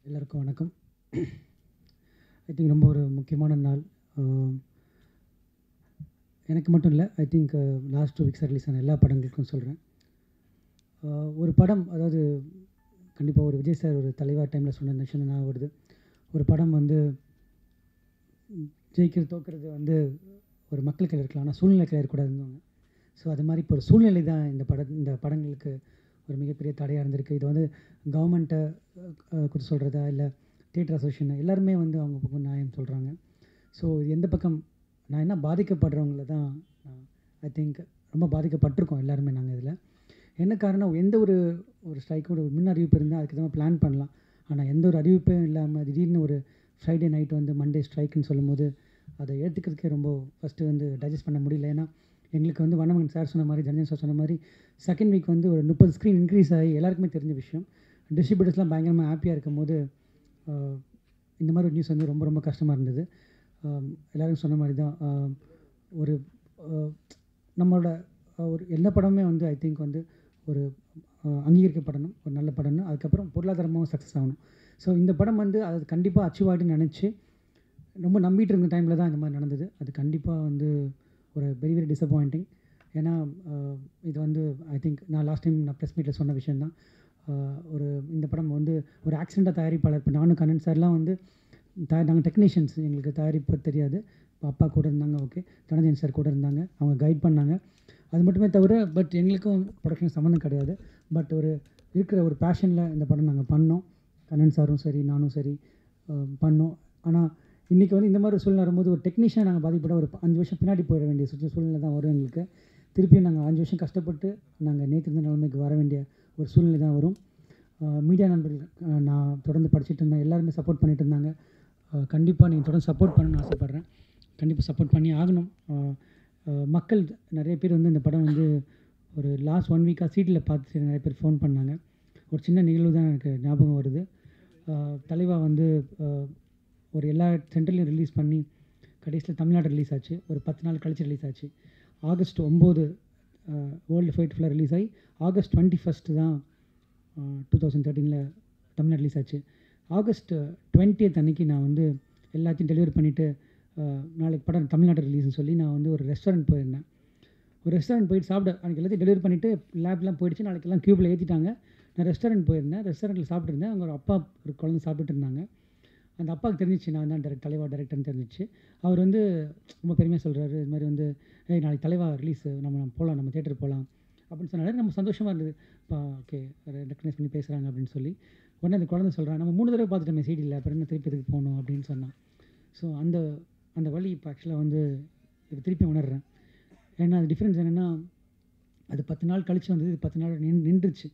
எல்லாருக்கும் வணக்கம். I think ரொம்ப ஒரு முக்கியமான நாள். எனக்கு மட்டும் இல்லை, ஐ திங்க் லாஸ்ட் 2 வீக்ஸாக ரிலீஸ் ஆன எல்லா படங்களுக்கும் சொல்கிறேன். ஒரு படம், அதாவது கண்டிப்பாக ஒரு விஜய் சார் ஒரு தலைவா டைமில் சொன்ன விஷயம் நான் வருது. ஒரு படம் வந்து ஜெயிக்கிறது தோக்கிறது வந்து ஒரு மக்கள் கையில் இருக்கலாம், ஆனால் சூழ்நிலை கையில் இருக்கக்கூடாதுன்னு. ஸோ அது மாதிரி இப்போ ஒரு சூழ்நிலை தான் இந்த படங்களுக்கு ஒரு மிகப்பெரிய தடையாக இருந்திருக்கு. இது வந்து கவர்மெண்ட்டை குறித்து சொல்கிறதா இல்லை தியேட்டர் அசோசியேஷன் எல்லாருமே வந்து அவங்க பக்கம் நியாயம் சொல்கிறாங்க. ஸோ இது எந்த பக்கம் நான் என்ன பாதிக்கப்படுறவங்கள தான் ஐ திங்க் ரொம்ப பாதிக்கப்பட்டிருக்கோம் எல்லாருமே. நாங்கள் இதில் என்ன காரணம், எந்த ஒரு ஸ்ட்ரைக்கோட ஒரு முன் அறிவிப்பு இருந்தால் அதுக்கு தான் பிளான் பண்ணலாம். ஆனால் எந்த ஒரு அறிவிப்பும் இல்லாமல் திடீர்னு ஒரு ஃப்ரைடே நைட் வந்து மண்டே ஸ்ட்ரைக்குன்னு சொல்லும்போது அதை ஏற்றுக்கிறதுக்கே ரொம்ப ஃபஸ்ட்டு வந்து டைஜஸ்ட் பண்ண முடியல. ஏன்னா எங்களுக்கு வந்து வண்ணமகன் சார் சொன்ன மாதிரி, தனஞ்சன் சார் சொன்ன மாதிரி செகண்ட் வீக் வந்து ஒரு 30 ஸ்க்ரீன் இன்க்ரீஸ் ஆகி எல்லாருக்குமே தெரிஞ்ச விஷயம். டிஸ்ட்ரிபியூட்டர்ஸ்லாம் பயங்கரமாக ஹாப்பியாக இருக்கும் போது இந்த மாதிரி ஒரு நியூஸ் வந்து ரொம்ப ரொம்ப கஷ்டமாக இருந்தது. எல்லோரும் சொன்ன மாதிரி தான் ஒரு நம்மளோட ஒரு எல்லா படமுமே வந்து ஐ திங்க் வந்து ஒரு அங்கீகரிக்கப்படணும், ஒரு நல்ல படம்னு, அதுக்கப்புறம் பொருளாதாரமாகவும் சக்ஸஸ் ஆகணும். ஸோ இந்த படம் வந்து அது கண்டிப்பாக அச்சீவ் ஆகிட்டுன்னு நினச்சி ரொம்ப நம்பிட்டு இருந்த டைமில் தான் இந்த மாதிரி நடந்தது. அது கண்டிப்பாக வந்து ஒரு வெரி வெரி டிசப்பாயிண்டிங். ஏன்னா இது வந்து ஐ திங்க் நான் லாஸ்ட் டைம் நான் ப்ரெஸ் மீட்டில் சொன்ன விஷயந்தான். ஒரு இந்த படம் வந்து ஒரு ஆக்சிடெண்ட்டாக தயாரிப்பாளர், இப்போ நானும் கண்ணன் சார்லாம் வந்து நாங்கள் டெக்னீஷியன்ஸ், எங்களுக்கு தயாரிப்பு தெரியாது. இப்போ அப்பா கூட இருந்தாங்க, ஓகே, தனஞ்சன் சார் கூட இருந்தாங்க, அவங்க கைட் பண்ணாங்க. அது மட்டுமே தவிர பட் எங்களுக்கும் ப்ரொடக்ஷன் சம்மந்தம் கிடையாது. பட் ஒரு இருக்கிற ஒரு பேஷனில் இந்த படம் நாங்கள் பண்ணோம். கண்ணன் சாரும் சரி, நானும் சரி பண்ணோம். ஆனால் இன்றைக்கி வந்து இந்த மாதிரி ஒரு சூழ்நிலை வரும்போது ஒரு டெக்னீஷியன் நாங்கள் பாதிப்பட ஒரு 5 வருஷம் பின்னாடி போயிட வேண்டிய சூழ்நிலை தான் வரும் எங்களுக்கு. திருப்பியும் நாங்கள் 5 வருஷம் கஷ்டப்பட்டு நாங்கள் நேற்று இருந்த நிலைமைக்கு வர வேண்டிய ஒரு சூழ்நிலை தான் வரும். மீடியா நண்பர்கள் நான் தொடர்ந்து படிச்சுட்டு இருந்தேன், எல்லாருமே சப்போர்ட் பண்ணிகிட்டு இருந்தாங்க. கண்டிப்பாக நீங்கள் தொடர்ந்து சப்போர்ட் பண்ணணும்னு ஆசைப்பட்றேன். கண்டிப்பாக சப்போர்ட் பண்ணி ஆகணும். மக்கள் நிறைய பேர் வந்து இந்த படம் வந்து ஒரு லாஸ்ட் 1 வீக்காக சீட்டில் பார்த்துட்டு நிறைய பேர் ஃபோன் பண்ணாங்க. ஒரு சின்ன நிகழ்வு தான் எனக்கு ஞாபகம் வருது. தலைவா வந்து ஒரு எல்லா சென்டர்லையும் ரிலீஸ் பண்ணி கடைசியில் தமிழ்நாடு ரிலீஸ் ஆச்சு. ஒரு 10 நாள் கழிச்சு ரிலீஸ் ஆச்சு. ஆகஸ்ட் 9 வேர்ல்டு ஃபைட் ஃபுல்லாக ரிலீஸ் ஆகி ஆகஸ்ட் 21 தான் 2013 தமிழ்நாடு ரிலீஸ் ஆச்சு. ஆகஸ்ட் 20 அன்றைக்கி நான் வந்து எல்லாத்தையும் டெலிவரி பண்ணிவிட்டு நாளைக்கு படம் தமிழ்நாடு ரிலீஸ்னு சொல்லி நான் வந்து ஒரு ரெஸ்டாரண்ட் போயிருந்தேன். ஒரு ரெஸ்டாரண்ட் போயிட்டு சாப்பிட அன்றைக்கி எல்லாத்தையும் டெலிவரி பண்ணிவிட்டு லேப்லாம் போயிடுச்சு. நாளைக்கெல்லாம் க்யூப்பில் ஏற்றிட்டாங்க. நான் ரெஸ்டாரண்ட் போயிருந்தேன். ரெஸ்டாரண்ட்டில் சாப்பிட்ருந்தேன். அங்கே ஒரு அப்பா ஒரு குழந்தை சாப்பிட்டுட்டு இருந்தாங்க. அந்த அப்பாவுக்கு தெரிஞ்சிச்சு நான் தான் தலைவா டைரக்டர்னு தெரிஞ்சிச்சு. அவர் வந்து ரொம்ப பெருமையாக சொல்கிறாரு, இது மாதிரி வந்து நாளைக்கு தலைவா ரிலீஸ், நம்ம போகலாம், நம்ம தியேட்டருக்கு போகலாம் அப்படின்னு சொன்னாலே நம்ம சந்தோஷமாக இருந்தது. ஓகே, ரெக்கக்னைஸ் பண்ணி பேசுகிறாங்க அப்படின்னு சொல்லி. உடனே அந்த குழந்தை சொல்கிறான், நம்ம 3 தடவை பார்த்துட்டோமே சீடியில், அப்புறம் என்ன திருப்பி இதுக்கு போகணும் அப்படின்னு சொன்னான். ஸோ அந்த வழி இப்போ ஆக்சுவலாக வந்து இப்போ திருப்பி உணர்றேன். ஏன்னா அது டிஃப்ரென்ஸ் என்னென்னா, அது 10 நாள் கழித்து வந்தது, இது 10 நாள் நின்றுச்சு.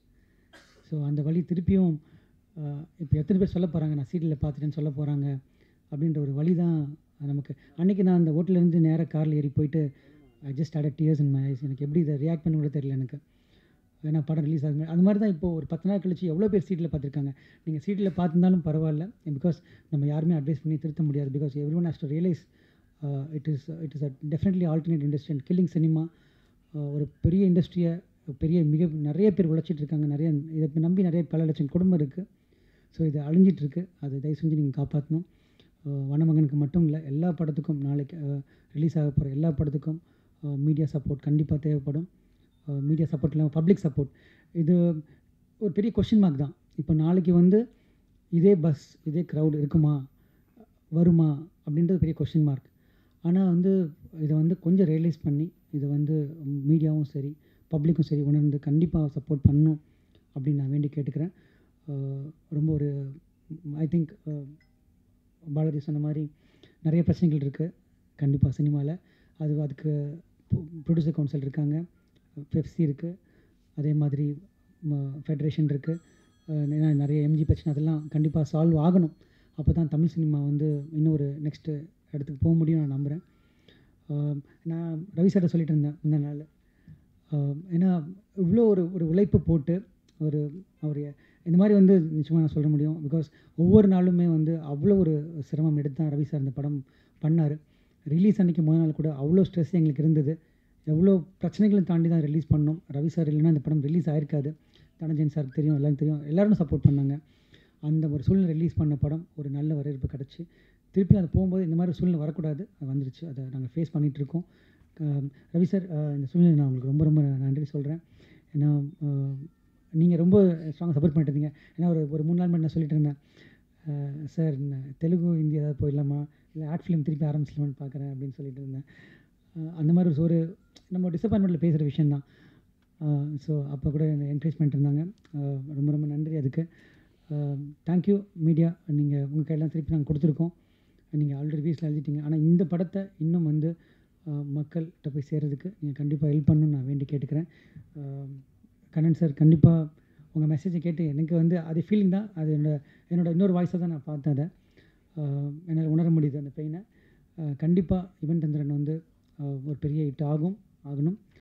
ஸோ அந்த வழி திருப்பியும் இப்போ எத்தனை பேர் சொல்ல போகிறாங்க, நான் சீரியலில் பார்த்துட்டேன்னு சொல்ல போகிறாங்க அப்படின்ற ஒரு வழி தான் நமக்கு. அன்றைக்கி நான் அந்த ஹோட்டலேருந்து நேராக காரில் ஏறி போயிட்டு I just had tears in my eyes. எனக்கு எப்படி இதை ரியாக்ட் பண்ண கூட தெரியல எனக்கு. ஏன்னா படம் ரிலீஸ் ஆகுது அது மாதிரி தான் இப்போது ஒரு 10 நாள் கழிச்சு எவ்வளோ பேர் சீட்டில் பார்த்துருக்காங்க. நீங்கள் சீட்டில் பார்த்துருந்தாலும் பரவாயில்ல, பிகாஸ் நம்ம யாருமே அட்வைஸ் பண்ணி திருத்த முடியாது. Because every one has to realise it is a definitely alternate industry and killing cinema. ஒரு பெரிய இண்டஸ்ட்ரியை நிறைய பேர் உழைச்சிட்டு இருக்காங்க. இதை நம்பி நிறைய பல லட்சம் குடும்பம் இருக்குது. ஸோ இது அழிஞ்சிட்ருக்கு. அது தயவு செஞ்சு நீங்கள் காப்பாற்றணும். வண்ணமகனுக்கு மட்டும் இல்லை, எல்லா படத்துக்கும் நாளைக்கு ரிலீஸ் ஆக போகிற எல்லா படத்துக்கும் மீடியா சப்போர்ட் கண்டிப்பாக தேவைப்படும். மீடியா சப்போர்ட் இல்லாமல் பப்ளிக் சப்போர்ட் இது ஒரு பெரிய கொஷின் மார்க் தான். இப்போ நாளைக்கு வந்து இதே பஸ் இதே க்ரௌட் இருக்குமா, வருமா அப்படின்றது பெரிய கொஷின் மார்க். ஆனால் வந்து இதை வந்து கொஞ்சம் ரியலைஸ் பண்ணி இதை வந்து மீடியாவும் சரி பப்ளிக்கும் சரி உணர்ந்து கண்டிப்பாக சப்போர்ட் பண்ணணும் அப்படின்னு நான் வேண்டி கேட்டுக்கிறேன். ரொம்ப ஒரு ஐ திங்க் பாலாஜி சொன்ன மாதிரி நிறைய பிரச்சனைகள் இருக்குது கண்டிப்பாக சினிமாவில். அதுக்கு ப்ரொடியூசர் கவுன்சில் இருக்காங்க, பெப்சி இருக்குது, அதே மாதிரி ஃபெடரேஷன் இருக்குது, நிறைய எம்ஜி பிரச்சனை, அதெல்லாம் கண்டிப்பாக சால்வ் ஆகணும். அப்போ தான் தமிழ் சினிமா வந்து இன்னொரு நெக்ஸ்ட்டு இடத்துக்கு போக முடியும் நான் நம்புகிறேன். நான் ரவி சார்ட்ட சொல்லிட்டு இருந்தேன் இந்த நாள். ஏன்னா இவ்வளோ ஒரு உழைப்பு போட்டு அவர் இந்த மாதிரி வந்து நிச்சயமாக நான் சொல்ல முடியும். பிகாஸ் ஒவ்வொரு நாளுமே வந்து அவ்வளோ ஒரு சிரமம் எடுத்து தான் ரவி சார் இந்த படம் பண்ணார். ரிலீஸ் அன்றைக்கி முதல் நாள் கூட அவ்வளோ ஸ்ட்ரெஸ் எங்களுக்கு இருந்தது. எவ்வளோ பிரச்சனைகளும் தாண்டி தான் ரிலீஸ் பண்ணோம். ரவி சார் இல்லைன்னா இந்த படம் ரிலீஸ் ஆகிருக்காது. தனஞ்சன் சாருக்கு தெரியும், எல்லோரும் தெரியும், எல்லோரும் சப்போர்ட் பண்ணாங்க. அந்த ஒரு சூழ்நிலை ரிலீஸ் பண்ண படம் ஒரு நல்ல வரவேற்பு கிடச்சி, திருப்பி அது போகும்போது இந்த மாதிரி சூழ்நிலை வரக்கூடாது, அது வந்துருச்சு. அதை நாங்கள் ஃபேஸ் பண்ணிகிட்ருக்கோம். ரவி சார், இந்த சூழ்நிலை நான் உங்களுக்கு ரொம்ப ரொம்ப நன்றி சொல்கிறேன். ஏன்னா நீங்கள் ரொம்ப ஸ்ட்ராங்காக சப்போர்ட் பண்ணிட்டு இருந்தீங்க. ஏன்னா ஒரு 3 நாள் முன்னாடி நான் சொல்லிட்டு இருந்தேன், சார் நான் தெலுங்கு, ஹிந்தி ஏதாவது போயிடலாமா, இல்லை ஆர்ட் ஃபிலிம் திருப்பி ஆரம்பிச்சிடலாமான்னு பார்க்குறேன் அப்படின்னு சொல்லிட்டு இருந்தேன். அந்த மாதிரி ஒரு நம்ம டிசப்பாயின்மெண்ட்டில் பேசுகிற விஷயந்தான். ஸோ அப்போ கூட என்னை என்கரேஜ் பண்ணிட்டு இருந்தாங்க. ரொம்ப ரொம்ப நன்றி அதுக்கு. தேங்க்யூ மீடியா, நீங்கள் உங்கள் கையெல்லாம் திருப்பி நாங்கள் கொடுத்துருக்கோம். நீங்கள் ஆல்ரெடி ரிவ்யூஸில் எழுதிட்டீங்க. ஆனால் இந்த படத்தை இன்னும் வந்து மக்கள்கிட்ட போய் சேர்கிறதுக்கு நீங்கள் கண்டிப்பாக ஹெல்ப் பண்ணணும்னு நான் வேண்டி கேட்டுக்கிறேன். கண்ணன் சார், கண்டிப்பாக உங்கள் மெசேஜை கேட்டு எனக்கு வந்து அது ஃபீலிங் தான். அது என்னோட இன்னொரு வாய்ஸை தான் நான் பார்த்தேன். அதை என்னால் உணர முடியுது அந்த பெயினை. கண்டிப்பாக யுவன் சந்திரன் வந்து ஒரு பெரிய ஹிட் ஆகணும்.